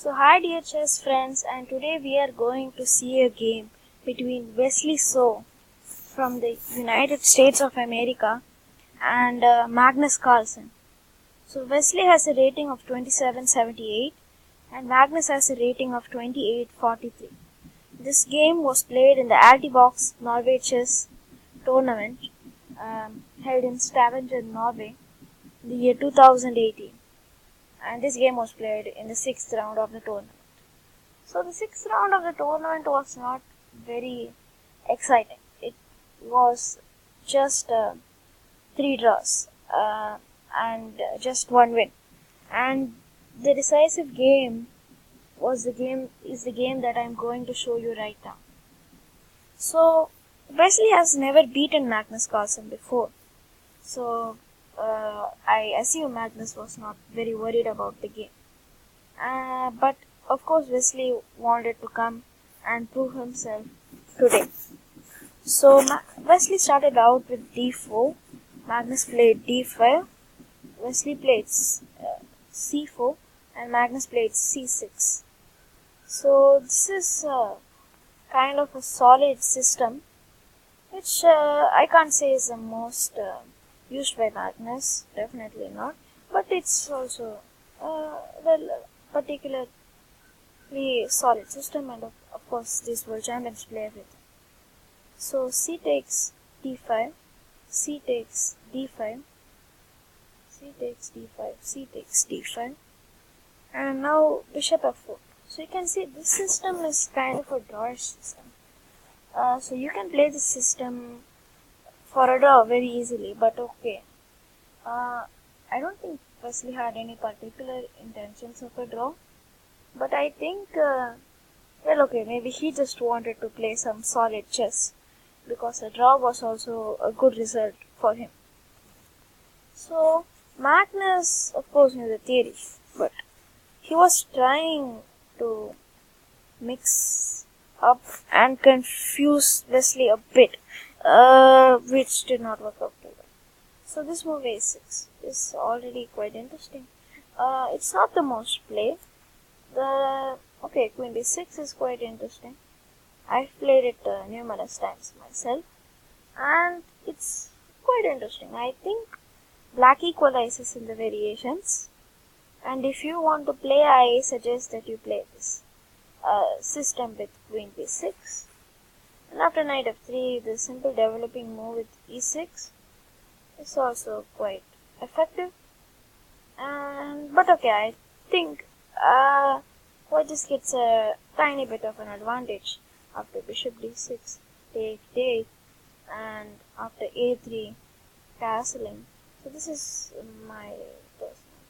So hi dear chess friends, and today we are going to see a game between Wesly from the United States of America and Magnus Carlsen. So Wesly has a rating of 2778 and Magnus has a rating of 2843. This game was played in the Altibox Norway chess tournament held in Stavanger, Norway in the year 2018, and this game was played in the 6th round of the tournament. So the 6th round of the tournament was not very exciting. It was just 3 draws and just one win. And the decisive game is the game that I'm going to show you right now. So Wesley has never beaten Magnus Carlsen before. So I assume Magnus was not very worried about the game. But of course Wesley wanted to come and prove himself today. So Wesley started out with d4, Magnus played d5, Wesley played c4 and Magnus played c6. So this is kind of a solid system which I can't say is the most used by Magnus, definitely not, but it's also particularly solid system, and of course these world champions play everything. So c takes d5, c takes d5, c takes d5, c takes d5, and now bishop f4. So you can see this system is kind of a drawish system. So you can play this system for a draw very easily, but okay. I don't think Wesley had any particular intentions of a draw, but I think, maybe he just wanted to play some solid chess, because a draw was also a good result for him. So Magnus, of course, knew the theory, but he was trying to mix up and confuse Wesley a bit, which did not work out too well. So this move a6 is already quite interesting. It's not the most played. Queen b6 is quite interesting. I've played it numerous times myself, and it's quite interesting. I think black equalizes in the variations, and if you want to play, I suggest that you play this system with queen b6, and after knight f3, the simple developing move with e6 is also quite effective. But okay, I think white just gets a tiny bit of an advantage after bishop d6, take, and after a3, castling. So this is my personal.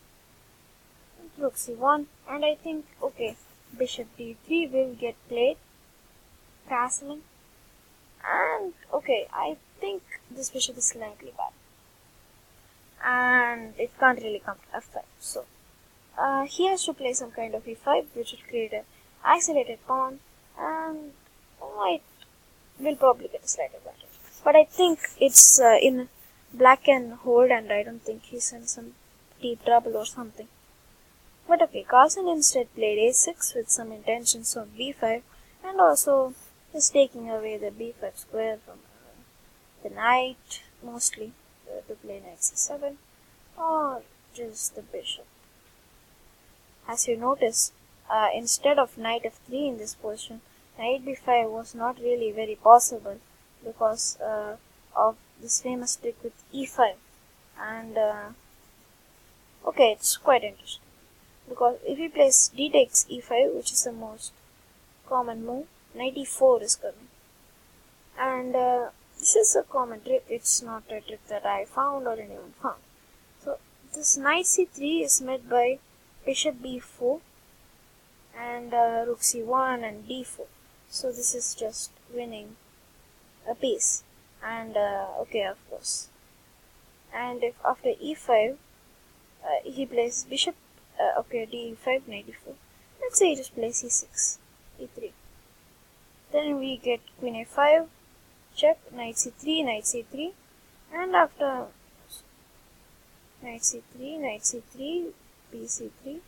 Rook c1, and I think, okay, bishop d3 will get played, castling, and okay, I think this bishop is slightly bad, and it can't really come to f5. So he has to play some kind of e5, which will create an isolated pawn, and white will probably get a slight advantage. But I think it's in black can hold, and I don't think he's in some deep trouble or something. But okay, Carlsen instead played a6 with some intentions of b5, and also is taking away the b5 square from the knight, mostly to play knight c7 or just the bishop. As you notice, instead of knight f3 in this position, knight b5 was not really very possible because of this famous trick with e5. And okay, it's quite interesting, because if he plays d takes e5, which is the most common move, knight e4 is coming. And this is a common trick, it's not a trick that I found or anyone found. So this knight c3 is met by bishop b4 and rook c1 and d4. So this is just winning a piece. And okay, of course. And if after e5 he plays bishop, d5, knight d4. Let's say he just plays e6, e3. Then we get queen a5, check, knight c3, and after knight c3, bc3,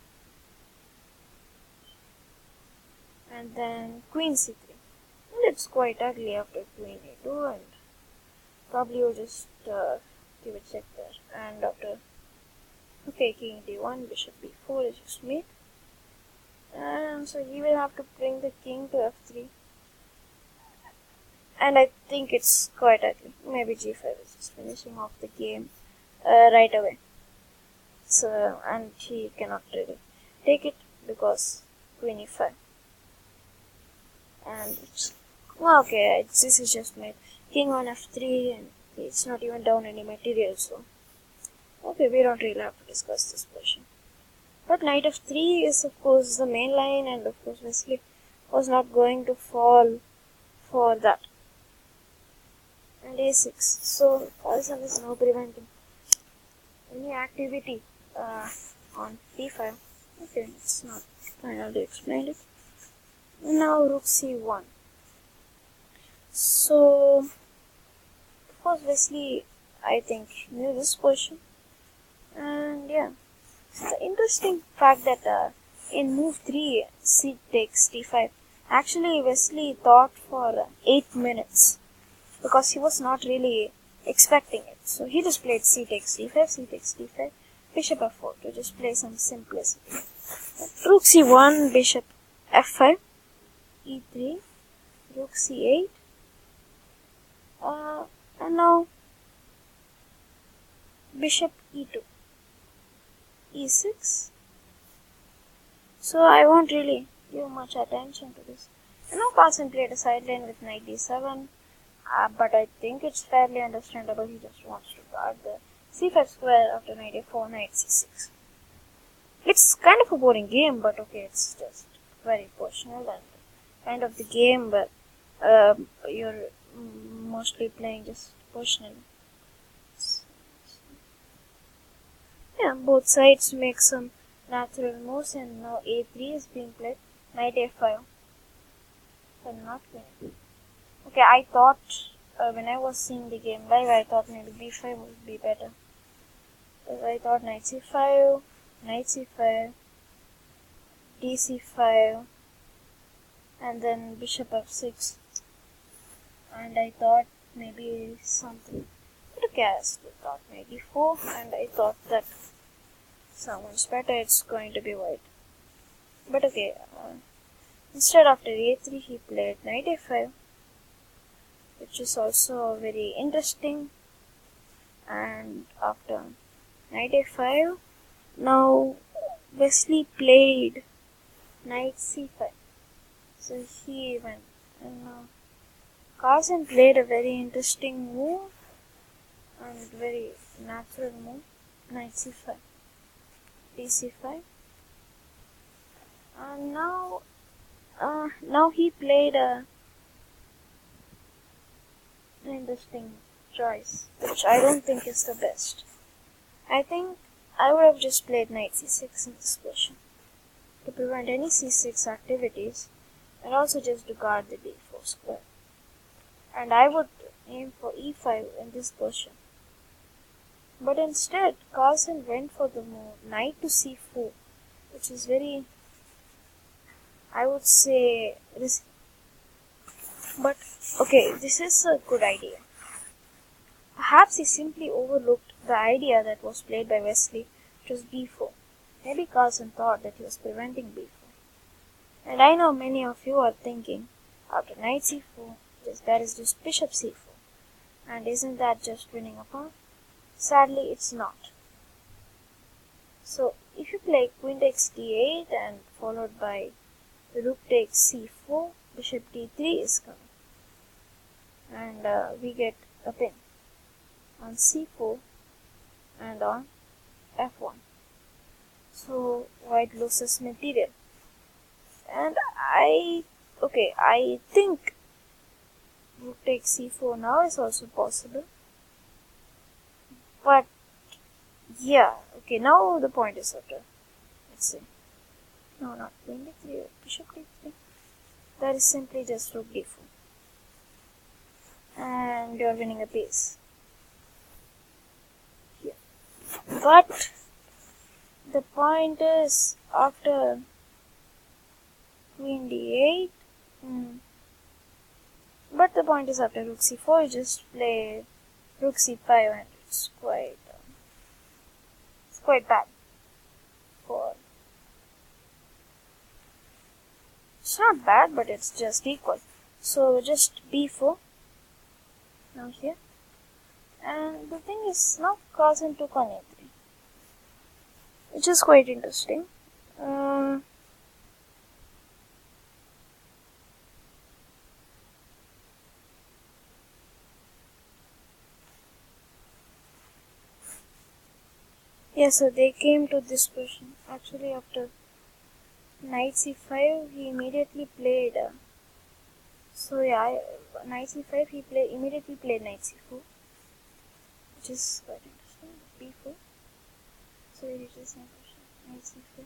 and then queen c3. And it's quite ugly after queen a2, and probably you just give a check there. And after, okay, king d1, bishop b4 is just mate. And so he will have to bring the king to f3. And I think it's quite ugly. Maybe g5 is just finishing off the game right away. So, and he cannot really take it because queen e5. And it's, well, okay, this is just made king on f3, and it's not even down any material, so okay, we don't really have to discuss this question. But knight f3 is of course the main line, and of course Wesly was not going to fall for that. And a6, so Carlsen is now preventing any activity on d5. Okay, it's not finally explained it. And now rook c1. So, of course, Wesly, I think, knew this position. And yeah, the interesting fact that in move 3, c takes d5, actually Wesly thought for 8 minutes because he was not really expecting it. So he just played c takes d5, c takes d5, bishop f4 to just play some simplicity. Rook c1, bishop f5, e3, rook c8, and now bishop e2, e6. So I won't really give much attention to this. And now Carlsen played a sideline with knight d7, but I think it's fairly understandable. He just wants to guard the c5 square after knight a4, knight c6. It's kind of a boring game, but okay, it's just very personal and kind of the game where you're mostly playing just personally. Yeah, both sides make some natural moves, and now a3 is being played, knight a5, but not queen. Okay, I thought when I was seeing the game live, I thought maybe b5 would be better. Because I thought knight c5, knight c5, dc5, and then bishop f6. And I thought maybe something. But okay, I still thought maybe 4, and I thought that someone's better, it's going to be white. But okay, instead after a3 he played knight a5, which is also very interesting. And after knight a5, now Wesly played knight c5. So he went, and now Carlsen played a very interesting move and very natural move, knight c5, dc5. And now he played an interesting choice, which I don't think is the best. I think I would have just played knight c6 in this position to prevent any c6 activities, and also just to guard the d4 square. And I would aim for e5 in this position. But instead, Carlsen went for the move knight to c4, which is very, I would say, risky. But okay, this is a good idea. Perhaps he simply overlooked the idea that was played by Wesly, which was b4. Maybe Carlsen thought that he was preventing b4. And I know many of you are thinking, after knight c4, that is just bishop c4. And isn't that just winning a pawn? Sadly, it's not. So, if you play queen takes d8 and followed by rook takes c4, bishop d3 is coming. And we get a pin on c4 and on f1. So, white loses material. And I think rook takes c4 now is also possible. But yeah, okay, now the point is after, let's see, no, not queen d3, bishop d3, that is simply just rook d4, and you're winning a piece here. But the point is, after queen d8, point is after rook c4, you just play rook c5, and it's quite bad for. It's not bad, but it's just equal. So just b4 now here, and the thing is now Carlsen took on a3, which is quite interesting. Yeah, so they came to this position. Actually, after knight c5, he immediately played. Knight c5, he immediately played knight c4, which is quite interesting. b4. So he reaches knight c5.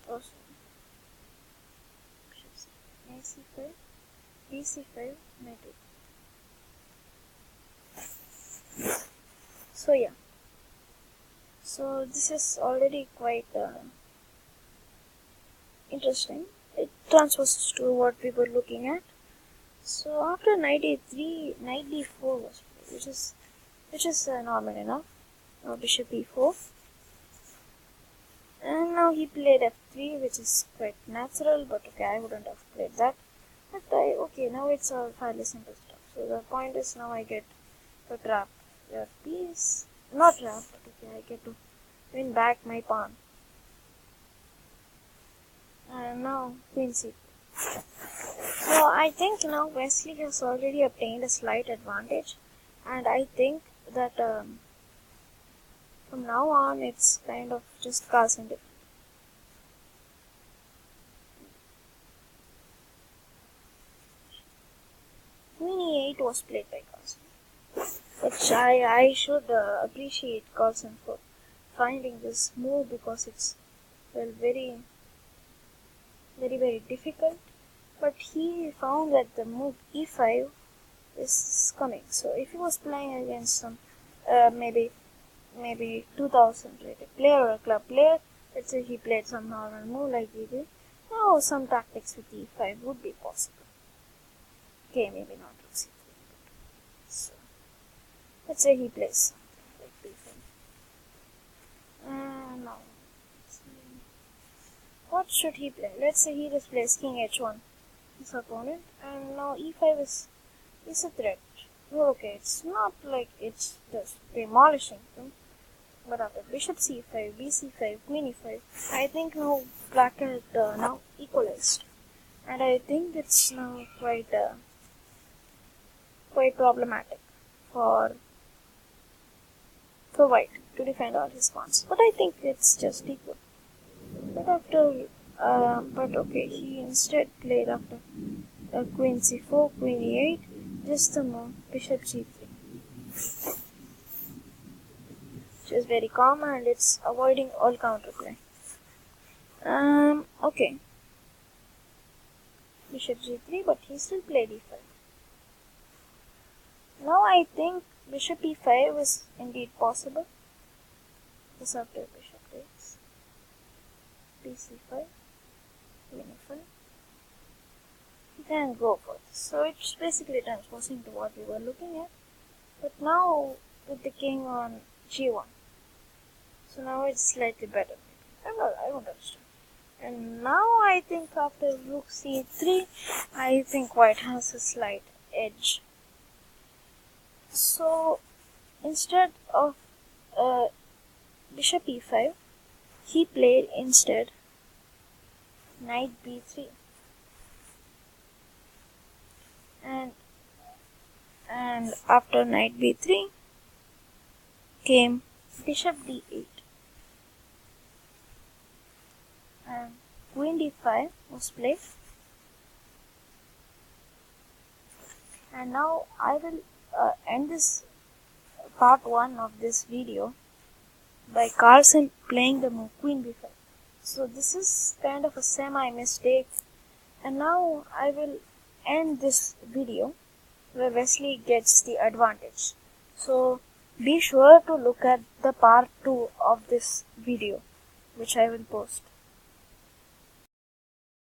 Also, knight c5, b5, knight a. So yeah. So this is already quite interesting. It transfers to what we were looking at. So after knight a3, knight d4 was played, which is normal enough. Now bishop e4, and now he played f3, which is quite natural. But okay, I wouldn't have played that. But okay, now it's all fairly simple stuff. So the point is now I get to trap your piece, not trap, but okay, I get to win back my pawn. And now queen c4. So I think now Wesly has already obtained a slight advantage, and I think that from now on it's kind of just Carlsen different. Queen e8 was played by Carlsen, which I should appreciate Carlsen for finding this move, because it's very difficult. But he found that the move e5 is coming. So if he was playing against some maybe 2000 rated player or a club player, let's say he played some normal move like he did, now some tactics with e5 would be possible. Okay, maybe not rook c3. So let's say he plays like b5. Now what should he play? Let's say he just plays king h1, his opponent, and now e5 is a threat. Okay, it's not like it's just demolishing them, but after bishop c5, bc5, queen e5, I think now black had now equalized, and I think it's now quite problematic for white to defend all his pawns. But I think it's just equal. But okay, he instead played after queen c4, queen e8, just the move bishop g3, which is very common, and it's avoiding all counterplay. Okay, bishop g3, but he still played e5. Now I think bishop e5 is indeed possible. This after bishop takes bc5, queen e5. You can go for this. So it's basically transposing to what we were looking at, but now with the king on g1. So now it's slightly better. I don't understand. And now I think after rook c3, I think white has a slight edge. So instead of bishop e5, he played instead knight b3, and after knight b3 came bishop d8, and queen d5 was played. And now I will end this part 1 of this video by Carlsen playing the move queen b5. So this is kind of a semi-mistake, and now I will end this video where Wesly gets the advantage. So be sure to look at the part 2 of this video, which I will post.